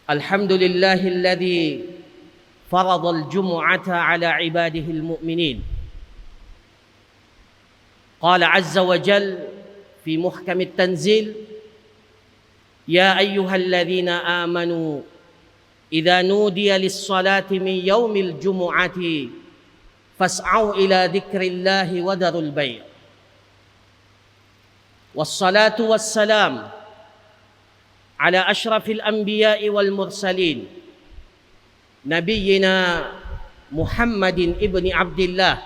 Alhamdulillahilladzi faradal jumu'ata ala ibadihi almu'minin. Qala azza wa jal fi muhkamit tanzil, ya ayyuhalladzina amanu idza nudiya lis-salati min yaumil jumu'ati fas'au ila dzikrillahi wa dharul bai'. Wassalatu wassalam ala asyrafil anbiya'i wal mursalin nabiyyina Muhammadin ibni Abdillah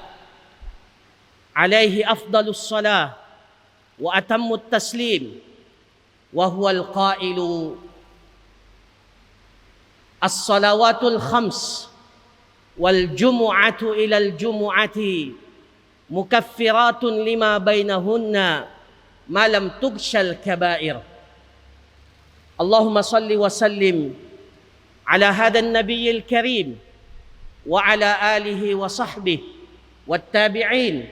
alaihi afdalus salah wa atammut taslim wa huwal qailu as-salawatul khams wal jumu'atu ilal jumu'ati mukaffiratun lima bainahunna ma lam tughshal kabair. Allahumma salli wa sallim ala hadha an-nabiyil karim wa ala alihi wa sahbihi wat tabi'in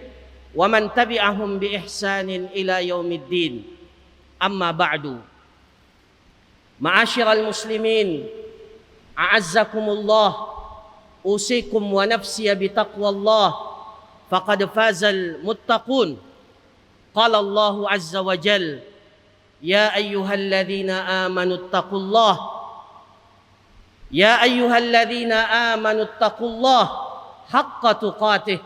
wa man tabi'ahum bi ihsanin ila yaumiddin. Amma ba'du. Ma'asyiral muslimin, a'azzakumullah, usikum wa nafsiya bi taqwallah faqad fazal muttaqun. Qala Allahu azza wa jalla, ya ayyuhalladzina amanu attaqullah, ya ayyuhalladzina amanu attaqullah haqqa tuqatih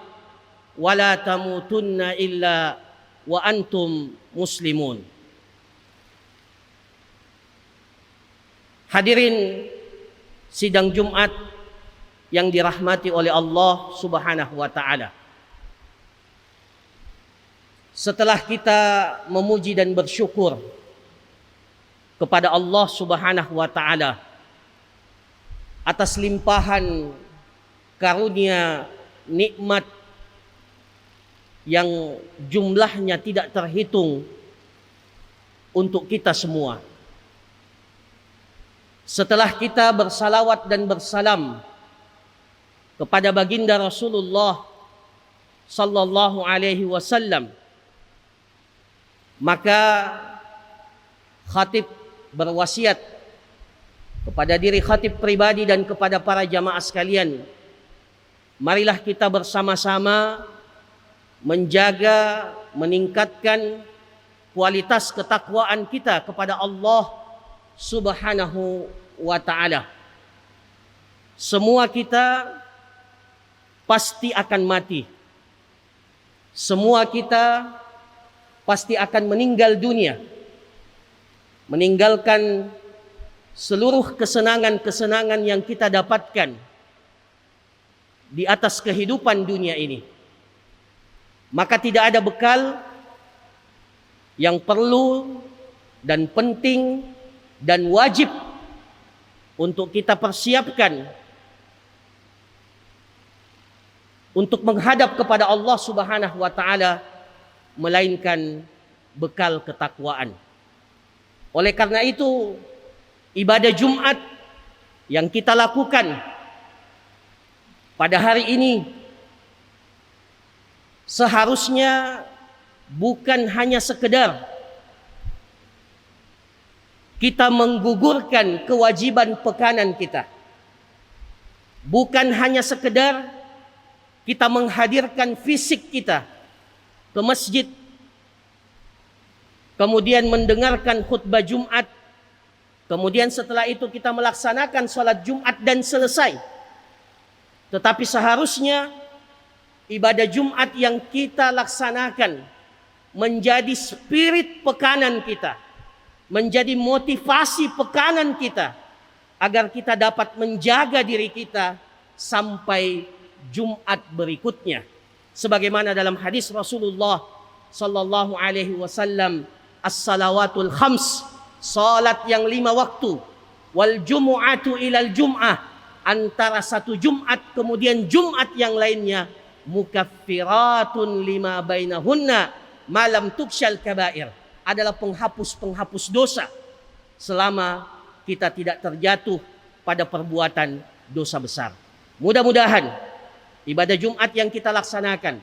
wa la tamutunna illa wa antum muslimun. Hadirin sidang Jumat yang dirahmati oleh Allah Subhanahu wa taala. Setelah kita memuji dan bersyukur kepada Allah Subhanahu wa taala atas limpahan karunia nikmat yang jumlahnya tidak terhitung untuk kita semua. Setelah kita bersalawat dan bersalam kepada baginda Rasulullah sallallahu alaihi wasallam, maka khatib berwasiat kepada diri khatib pribadi dan kepada para jamaah sekalian, marilah kita bersama-sama menjaga, meningkatkan kualitas ketakwaan kita kepada Allah Subhanahu wa ta'ala. Semua kita pasti akan mati. Semua kita pasti akan meninggal dunia, meninggalkan seluruh kesenangan-kesenangan yang kita dapatkan di atas kehidupan dunia ini. Maka tidak ada bekal yang perlu dan penting dan wajib untuk kita persiapkan untuk menghadap kepada Allah Subhanahu wa ta'ala, melainkan bekal ketakwaan. Oleh karena itu, ibadah Jumat yang kita lakukan pada hari ini seharusnya bukan hanya sekedar kita menggugurkan kewajiban pekanan kita, bukan hanya sekedar kita menghadirkan fisik kita ke masjid, kemudian mendengarkan khutbah Jumat, kemudian setelah itu kita melaksanakan sholat Jumat dan selesai. Tetapi seharusnya ibadah Jumat yang kita laksanakan menjadi spirit pekanan kita, menjadi motivasi pekanan kita, agar kita dapat menjaga diri kita sampai Jumat berikutnya. Sebagaimana dalam hadis Rasulullah sallallahu alaihi wasallam, as-salawatul khams, salat yang 5 waktu, wal jumu'atu ilal jum'ah, antara satu Jumat kemudian Jumat yang lainnya, mukaffiratun lima bainahunna malam tuksyal kabair, adalah penghapus-penghapus dosa selama kita tidak terjatuh pada perbuatan dosa besar. Mudah-mudahan ibadah Jumat yang kita laksanakan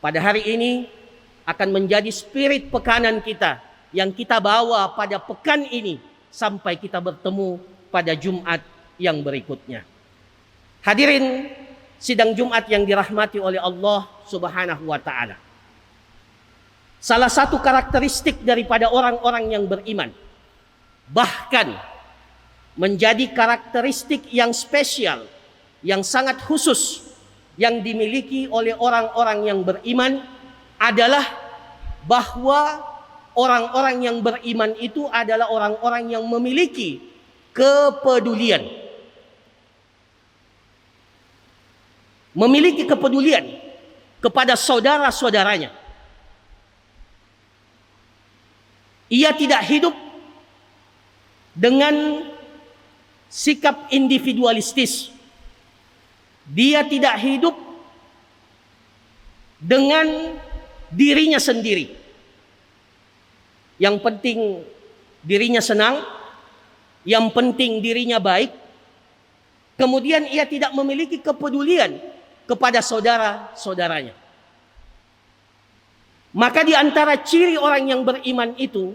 pada hari ini akan menjadi spirit pekanan kita yang kita bawa pada pekan ini sampai kita bertemu pada Jumat yang berikutnya. Hadirin sidang Jumat yang dirahmati oleh Allah Subhanahu wa taala. Salah satu karakteristik daripada orang-orang yang beriman, bahkan menjadi karakteristik yang spesial, yang sangat khusus yang dimiliki oleh orang-orang yang beriman adalah bahwa orang-orang yang beriman itu adalah orang-orang yang memiliki kepedulian. Memiliki kepedulian kepada saudara-saudaranya. Ia tidak hidup dengan sikap individualistis. Dia tidak hidup dengan dirinya sendiri. Yang penting dirinya senang, yang penting dirinya baik. Kemudian ia tidak memiliki kepedulian kepada saudara-saudaranya. Maka di antara ciri orang yang beriman itu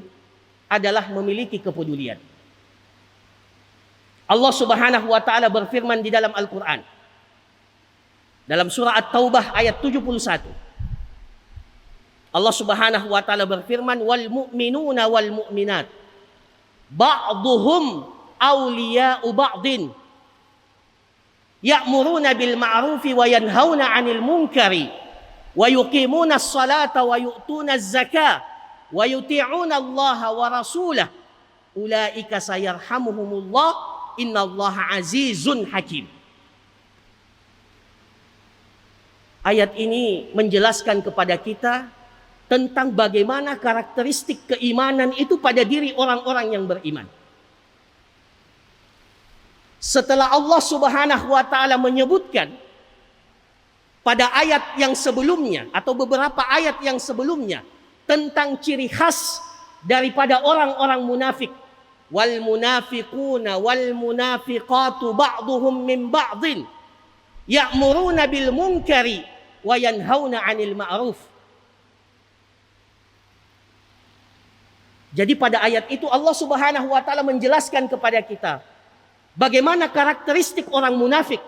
adalah memiliki kepedulian. Allah Subhanahu wa taala berfirman di dalam Al-Qur'an. Dalam surah At-Taubah ayat 71. Allah Subhanahu wa taala berfirman, "Wal mu'minuna wal mu'minat ba'dhuhum awliya'u ba'din ya'muruna bil ma'rufi wa yanhauna 'anil munkari wa yuqimuna as-salata wa yu'tuna az-zakata wa yuti'una Allah wa rasulahu ulaika sayarhamuhumullah innallaha azizun hakim." Ayat ini menjelaskan kepada kita tentang bagaimana karakteristik keimanan itu pada diri orang-orang yang beriman. Setelah Allah Subhanahu wa taala menyebutkan pada ayat yang sebelumnya atau beberapa ayat yang sebelumnya tentang ciri khas daripada orang-orang munafik, wal munafiquna wal munafiqatu ba'dhum min ba'dhin ya'muruna bil munkari wa yanhauna 'anil ma'ruf. Jadi pada ayat itu Allah Subhanahu wa taala menjelaskan kepada kita bagaimana karakteristik orang munafik.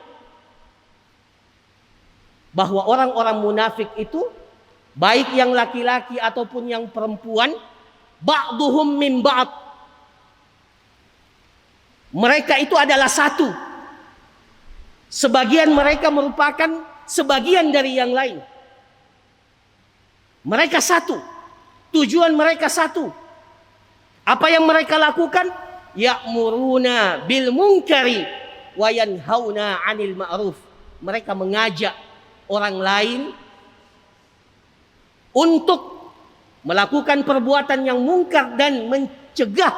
Bahwa orang-orang munafik itu baik yang laki-laki ataupun yang perempuan, ba'duhum min ba'd. Mereka itu adalah satu. Sebagian mereka merupakan sebagian dari yang lain. Mereka satu. Tujuan mereka satu. Apa yang mereka lakukan? Ya'muruna bil munkari wa yanhauna 'anil ma'ruf. Mereka mengajak orang lain untuk melakukan perbuatan yang mungkar dan mencegah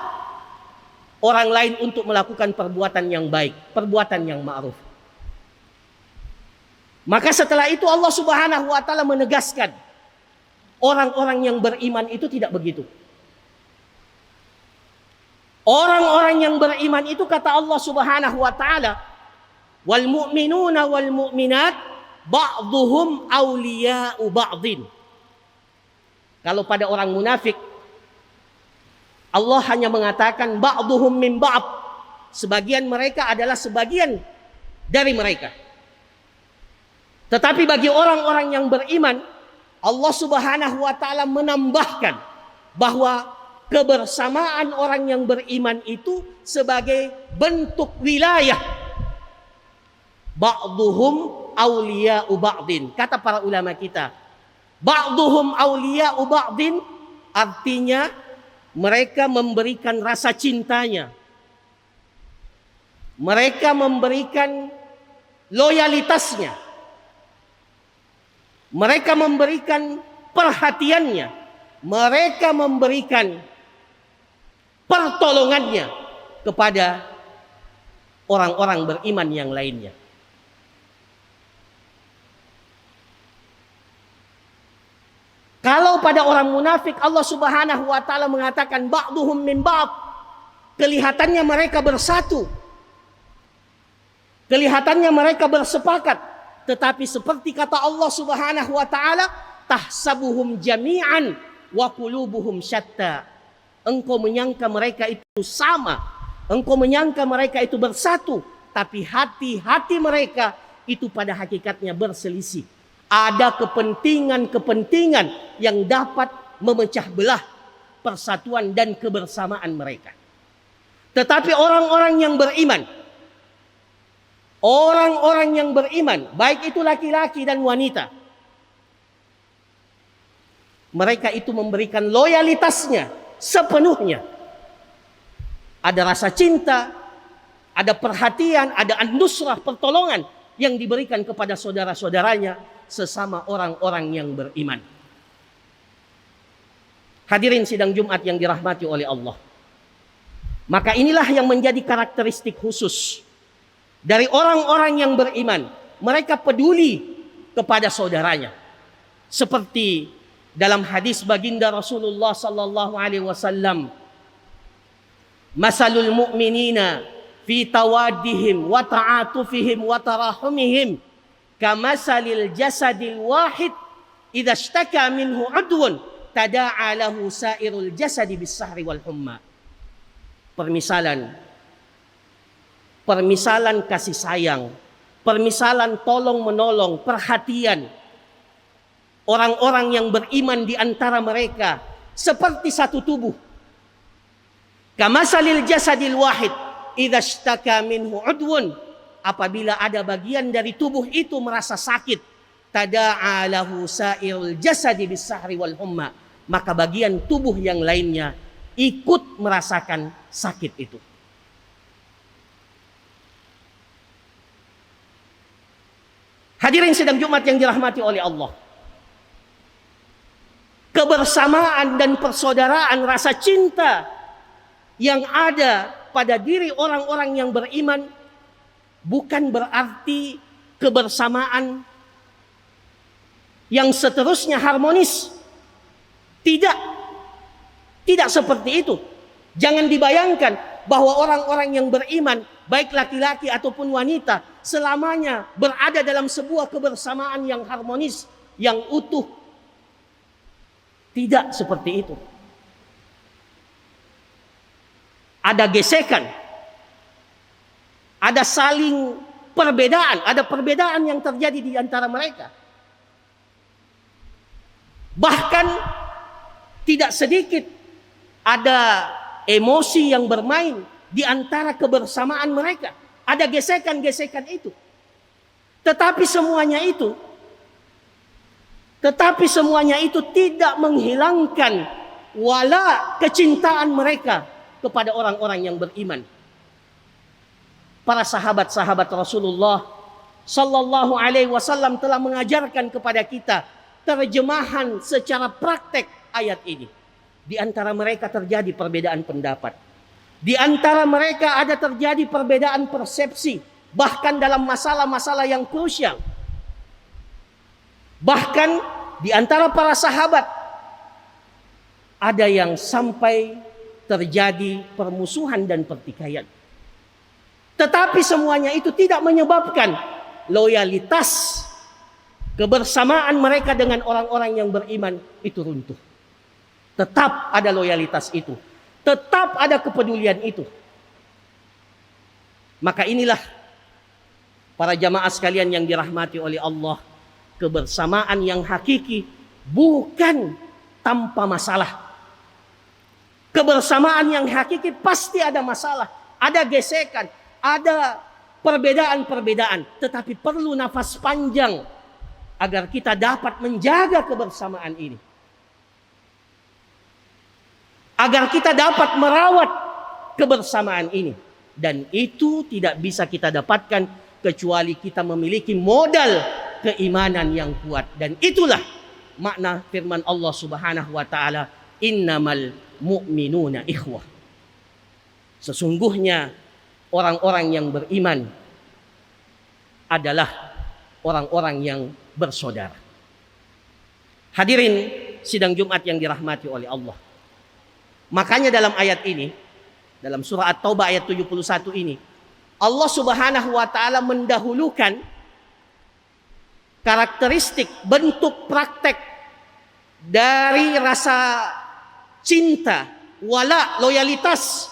orang lain untuk melakukan perbuatan yang baik, perbuatan yang ma'ruf. Maka setelah itu Allah Subhanahu wa taala menegaskan orang-orang yang beriman itu tidak begitu. Orang-orang yang beriman itu kata Allah Subhanahu wa taala, wal mu'minuna wal mu'minat ba'dhuhum awliya'u ba'dhin. Kalau pada orang munafik Allah hanya mengatakan ba'dhuhum min ba'd. Sebagian mereka adalah sebagian dari mereka. Tetapi bagi orang-orang yang beriman, Allah Subhanahu wa taala menambahkan bahwa kebersamaan orang yang beriman itu sebagai bentuk wilayah. Ba'duhum awliya'u ba'din. Kata para ulama kita, ba'duhum awliya'u ba'din artinya mereka memberikan rasa cintanya. Mereka memberikan loyalitasnya. Mereka memberikan perhatiannya. Mereka memberikan pertolongannya kepada orang-orang beriman yang lainnya. Kalau pada orang munafik Allah Subhanahu wa taala mengatakan ba'duhum min ba'd, kelihatannya mereka bersatu, kelihatannya mereka bersepakat, tetapi seperti kata Allah Subhanahu wa taala, tahsabuhum jami'an wa qulubuhum syatta. Engkau menyangka mereka itu sama, engkau menyangka mereka itu bersatu, tapi hati-hati mereka itu pada hakikatnya berselisih. Ada kepentingan-kepentingan yang dapat memecah belah persatuan dan kebersamaan mereka. Tetapi orang-orang yang beriman, baik itu laki-laki dan wanita, mereka itu memberikan loyalitasnya sepenuhnya. Ada rasa cinta, ada perhatian, ada an-nusrah, pertolongan yang diberikan kepada saudara-saudaranya sesama orang-orang yang beriman. Hadirin sidang Jumat yang dirahmati oleh Allah. Maka inilah yang menjadi karakteristik khusus dari orang-orang yang beriman. Mereka peduli kepada saudaranya. Seperti dalam hadis baginda Rasulullah sallallahu alaihi wasallam, "Masalul mu'minina fi tawaddihim wa ta'atufihim wa tarahumihim kamasalil jasadil wahid idza ishtaka minhu 'udwun tada'a lahu sairul jasadi bis-sahri wal humma." Permisalan kasih sayang, permisalan tolong menolong, perhatian orang-orang yang beriman di antara mereka seperti satu tubuh. Kamasalil jasadil wahid idza ishtaka minhu 'udwun, apabila ada bagian dari tubuh itu merasa sakit, tada'a lahu sairul jasadi bis-sahri wal humma, maka bagian tubuh yang lainnya ikut merasakan sakit itu. Hadirin sidang Jumat yang dirahmati oleh Allah. Kebersamaan dan persaudaraan, rasa cinta yang ada pada diri orang-orang yang beriman bukan berarti kebersamaan yang seterusnya harmonis. Tidak seperti itu. Jangan dibayangkan bahwa orang-orang yang beriman, baik laki-laki ataupun wanita, selamanya berada dalam sebuah kebersamaan yang harmonis, yang utuh. Tidak seperti itu. Ada gesekan, ada saling perbedaan, ada perbedaan yang terjadi di antara mereka. Bahkan tidak sedikit ada emosi yang bermain di antara kebersamaan mereka. Ada gesekan-gesekan itu. Tetapi semuanya itu tidak menghilangkan wala kecintaan mereka kepada orang-orang yang beriman. Para sahabat-sahabat Rasulullah sallallahu alaihi wasallam telah mengajarkan kepada kita terjemahan secara praktek ayat ini. Di antara mereka terjadi perbedaan pendapat. Di antara mereka ada terjadi perbedaan persepsi, bahkan dalam masalah-masalah yang krusial. Bahkan di antara para sahabat ada yang sampai terjadi permusuhan dan pertikaian. Tetapi semuanya itu tidak menyebabkan loyalitas kebersamaan mereka dengan orang-orang yang beriman itu runtuh. Tetap ada loyalitas itu. Tetap ada kepedulian itu. Maka inilah para jamaah sekalian yang dirahmati oleh Allah, kebersamaan yang hakiki bukan tanpa masalah. Kebersamaan yang hakiki pasti ada masalah, ada gesekan, ada perbedaan-perbedaan, tetapi perlu nafas panjang agar kita dapat menjaga kebersamaan ini. Agar kita dapat merawat kebersamaan ini. Dan itu tidak bisa kita dapatkan kecuali kita memiliki modal keimanan yang kuat. Dan itulah makna firman Allah Subhanahu wa taala, innamal mu'minuna ikhwah. Sesungguhnya orang-orang yang beriman adalah orang-orang yang bersaudara. Hadirin sidang Jumat yang dirahmati oleh Allah. Makanya dalam ayat ini, dalam surah At-Taubah ayat 71 ini, Allah Subhanahu wa taala mendahulukan karakteristik bentuk praktek dari rasa cinta, wala, loyalitas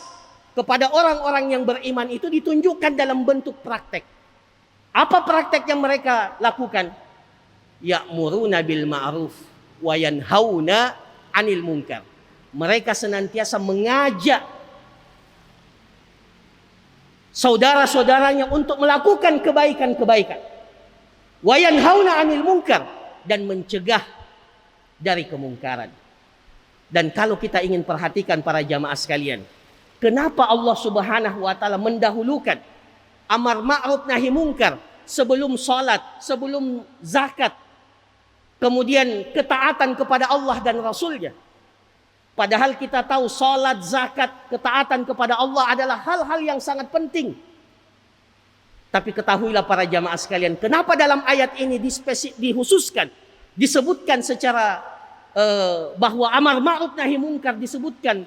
kepada orang-orang yang beriman itu ditunjukkan dalam bentuk praktek. Apa praktek yang mereka lakukan? Ya'muruna bil ma'ruf wa yanhauna 'anil munkar. Mereka senantiasa mengajak saudara-saudaranya untuk melakukan kebaikan-kebaikan. Wa yanhauna 'anil munkar, dan mencegah dari kemungkaran. Dan kalau kita ingin perhatikan para jamaah sekalian, kenapa Allah Subhanahu wa taala mendahulukan amar ma'ruf nahi munkar sebelum salat, sebelum zakat, kemudian ketaatan kepada Allah dan Rasulnya? Padahal kita tahu salat, zakat, ketaatan kepada Allah adalah hal-hal yang sangat penting. Tapi ketahuilah para jamaah sekalian, kenapa dalam ayat ini dihususkan, disebutkan secara bahwa amar ma'ruf nahi munkar disebutkan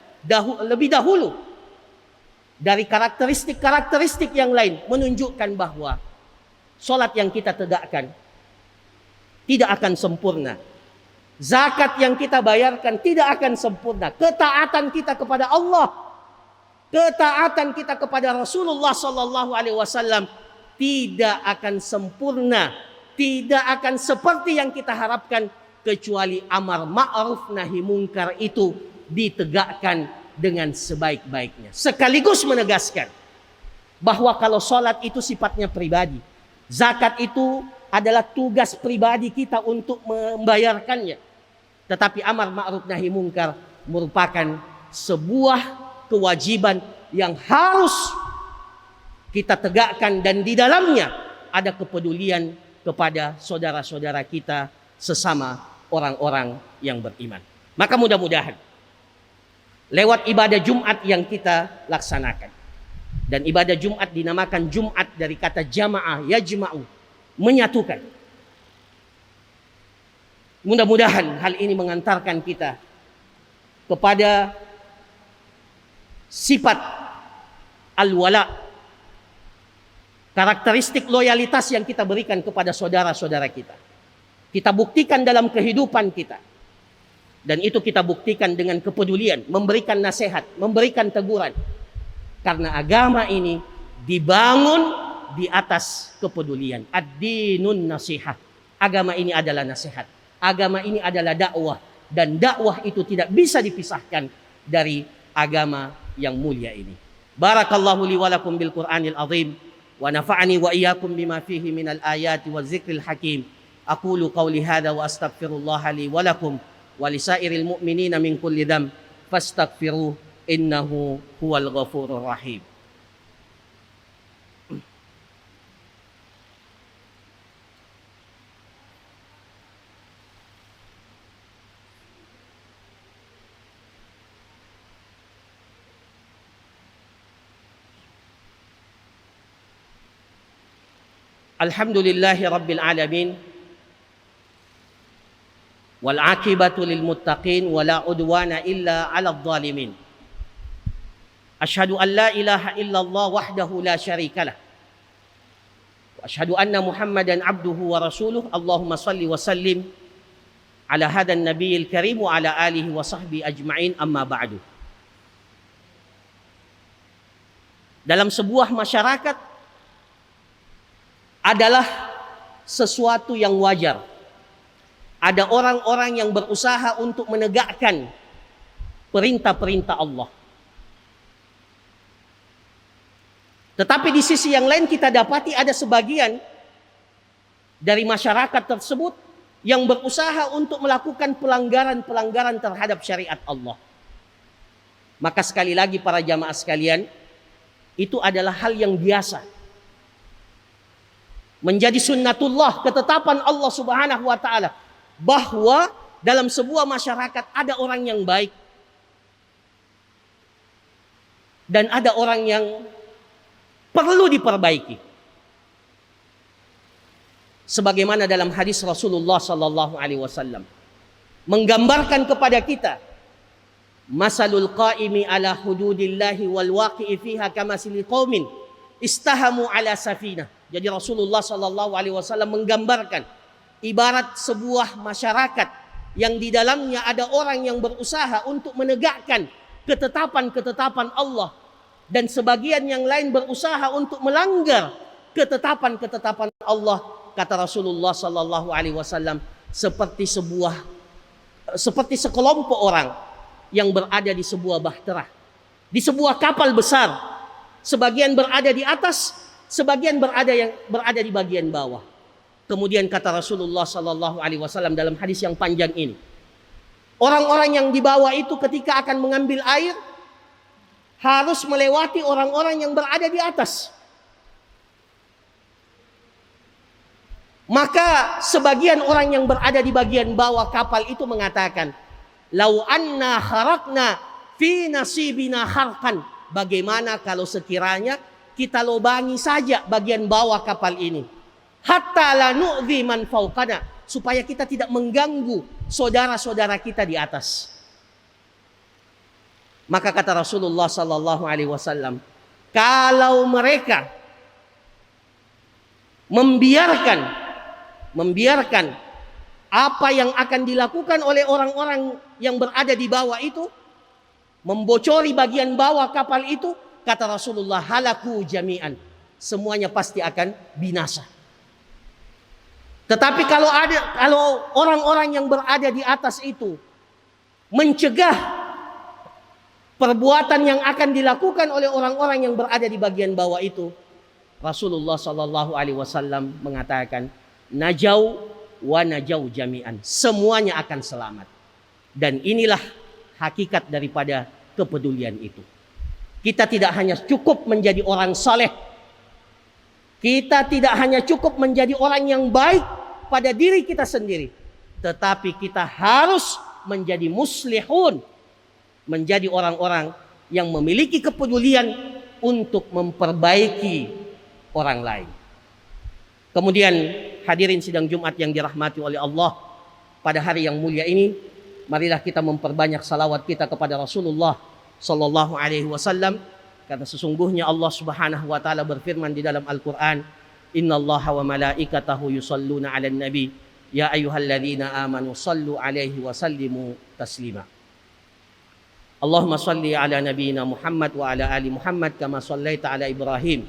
lebih dahulu dari karakteristik-karakteristik yang lain, menunjukkan bahwa salat yang kita tegakkan tidak akan sempurna. Zakat yang kita bayarkan tidak akan sempurna. Ketaatan kita kepada Allah, ketaatan kita kepada Rasulullah sallallahu alaihi wasallam tidak akan sempurna, tidak akan seperti yang kita harapkan, kecuali amar ma'ruf nahi munkar itu ditegakkan dengan sebaik-baiknya. Sekaligus menegaskan bahwa kalau salat itu sifatnya pribadi, zakat itu adalah tugas pribadi kita untuk membayarkannya. Tetapi amar ma'ruf nahi munkar merupakan sebuah kewajiban yang harus kita tegakkan, dan di dalamnya ada kepedulian kepada saudara-saudara kita sesama orang-orang yang beriman. Maka mudah-mudahan lewat ibadah Jumat yang kita laksanakan, dan ibadah Jumat dinamakan Jumat dari kata jamaah, yajma'u, menyatukan. Mudah-mudahan hal ini mengantarkan kita kepada sifat al-wala, karakteristik loyalitas yang kita berikan kepada saudara-saudara kita. Kita buktikan dalam kehidupan kita. Dan itu kita buktikan dengan kepedulian, memberikan nasihat, memberikan teguran. Karena agama ini dibangun di atas kepedulian. Ad-dinun nasihat. Agama ini adalah nasihat. Agama ini adalah dakwah. Dan dakwah itu tidak bisa dipisahkan dari agama yang mulia ini. Barakallahu li wa lakum bil Qur'anil azim. Wa nafa'ani wa iyyakum bima fihi minal ayati wa zikril hakim. Aqulu qawli hadha wa astaghfirullah li wa lakum wa lisairil mu'minina min kulli dzamb fastaghfiruh innahu huwal ghafurur rahim. Alhamdulillahi rabbil alamin. Wal akibatu lil muttaqin wa la udwana illa 'alal zalimin. Asyhadu an la ilaha illallah wahdahu la syarikalah. Wa asyhadu anna Muhammadan abduhu wa rasuluh. Allahumma salli wa sallim ala hadan nabiyil karim wa ala alihi wa sahbihi ajma'in, amma ba'du. Dalam sebuah masyarakat adalah sesuatu yang wajar. Ada orang-orang yang berusaha untuk menegakkan perintah-perintah Allah. Tetapi di sisi yang lain kita dapati ada sebagian dari masyarakat tersebut yang berusaha untuk melakukan pelanggaran-pelanggaran terhadap syariat Allah. Maka sekali lagi para jamaah sekalian, itu adalah hal yang biasa. Menjadi sunnatullah, ketetapan Allah Subhanahu wa taala, bahwa dalam sebuah masyarakat ada orang yang baik dan ada orang yang perlu diperbaiki. Sebagaimana dalam hadis Rasulullah sallallahu alaihi wasallam, menggambarkan kepada kita masalul qaimi ala hududillahi wal waqi'i fiha kamasil qaumin istahamu ala safinah. Jadi Rasulullah sallallahu alaihi wasallam menggambarkan ibarat sebuah masyarakat yang di dalamnya ada orang yang berusaha untuk menegakkan ketetapan-ketetapan Allah dan sebagian yang lain berusaha untuk melanggar ketetapan-ketetapan Allah. Kata Rasulullah sallallahu alaihi wasallam, seperti sekelompok orang yang berada di sebuah bahtera, di sebuah kapal besar. Sebagian berada di atas, sebagian berada di bagian bawah. Kemudian kata Rasulullah sallallahu alaihi wasallam dalam hadis yang panjang ini, orang-orang yang di bawah itu ketika akan mengambil air harus melewati orang-orang yang berada di atas. Maka sebagian orang yang berada di bagian bawah kapal itu mengatakan, "Lau anna kharakna fi nasibina kharqan." Bagaimana kalau sekiranya kita lobangi saja bagian bawah kapal ini, hatta la nu'dhi man fawqana, supaya kita tidak mengganggu saudara-saudara kita di atas. Maka kata Rasulullah sallallahu alaihi wasallam, kalau mereka membiarkan apa yang akan dilakukan oleh orang-orang yang berada di bawah itu, membocori bagian bawah kapal itu, kata Rasulullah, halaku jami'an, semuanya pasti akan binasa. Tetapi kalau orang-orang yang berada di atas itu mencegah perbuatan yang akan dilakukan oleh orang-orang yang berada di bagian bawah itu, Rasulullah sallallahu alaihi wasallam mengatakan, najau wa najau jami'an, semuanya akan selamat. Dan inilah hakikat daripada kepedulian itu. Kita tidak hanya cukup menjadi orang saleh, kita tidak hanya cukup menjadi orang yang baik pada diri kita sendiri, tetapi kita harus menjadi muslihun, menjadi orang-orang yang memiliki kepedulian untuk memperbaiki orang lain. Kemudian hadirin sidang Jumat yang dirahmati oleh Allah, pada hari yang mulia ini marilah kita memperbanyak salawat kita kepada Rasulullah sallallahu alaihi wasallam, karena sesungguhnya Allah Subhanahu wa taala berfirman di dalam Al-Qur'an, innallaha wa malaikatahu yusalluna 'alan nabi ya ayyuhalladzina amanu sallu 'alaihi wa sallimu taslima. Allahumma salli ala nabiyyina Muhammad wa ala ali Muhammad kama sallaita ala Ibrahim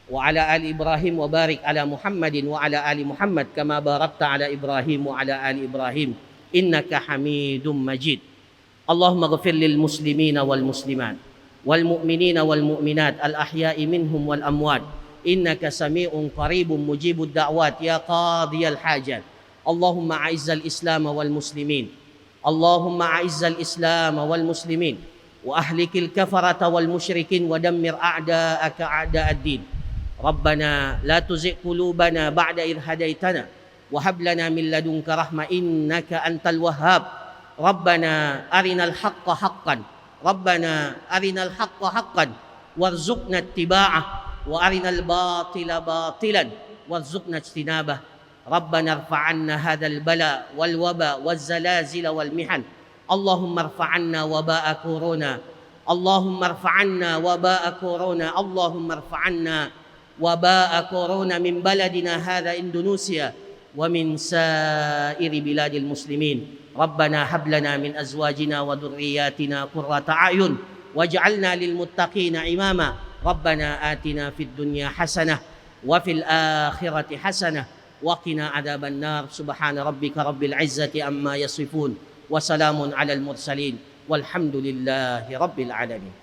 wa ala ali Ibrahim wa barik ala Muhammadin wa ala ali Muhammad kama barakta ala Ibrahim wa ala ali Ibrahim innaka Hamidum Majid. Allahumma ghfir lil muslimina wal muslimat wal mu'minina wal mu'minat al ahya'i minhum wal amwat innaka sami'un qaribun mujibud da'wat ya qadiyal hajat. Allahumma a'izzal islam wal muslimin, Allahumma a'izzal islam wal muslimin wa ahlikil kafarata wal musyrikin wa dammir a'da'aka a'da'ad din. Rabbana la tuzigh qulubana ba'da idh hadaitana wa hab lana min ladunka rahmah innaka antal wahhab. Rabbana arinal haqqa haqqan, Rabbana arinal haqqa haqqan warzuqna ittiba'ah wa arinal batila batilan warzuqna ijtinabah. Rabbana irfa'anna hadzal bala wal waba waz zalazil wal mihan. Allahumma irfa'anna waba'a corona, Allahumma irfa'anna waba'a corona, Allahumma irfa'anna waba'a corona min baladina hadha Indonesia wa min sa'iri biladil muslimin. Rabbana hab lana min azwajina wa dhurriyyatina qurrata a'yun waj'alna lil muttaqina imama. Rabbana atina fid dunya hasanah wa fil akhirati hasanah wa qina adzaban nar. Subhana rabbika rabbil izzati amma yasifun wa salamun alal mursalin walhamdulillahi rabbil alamin.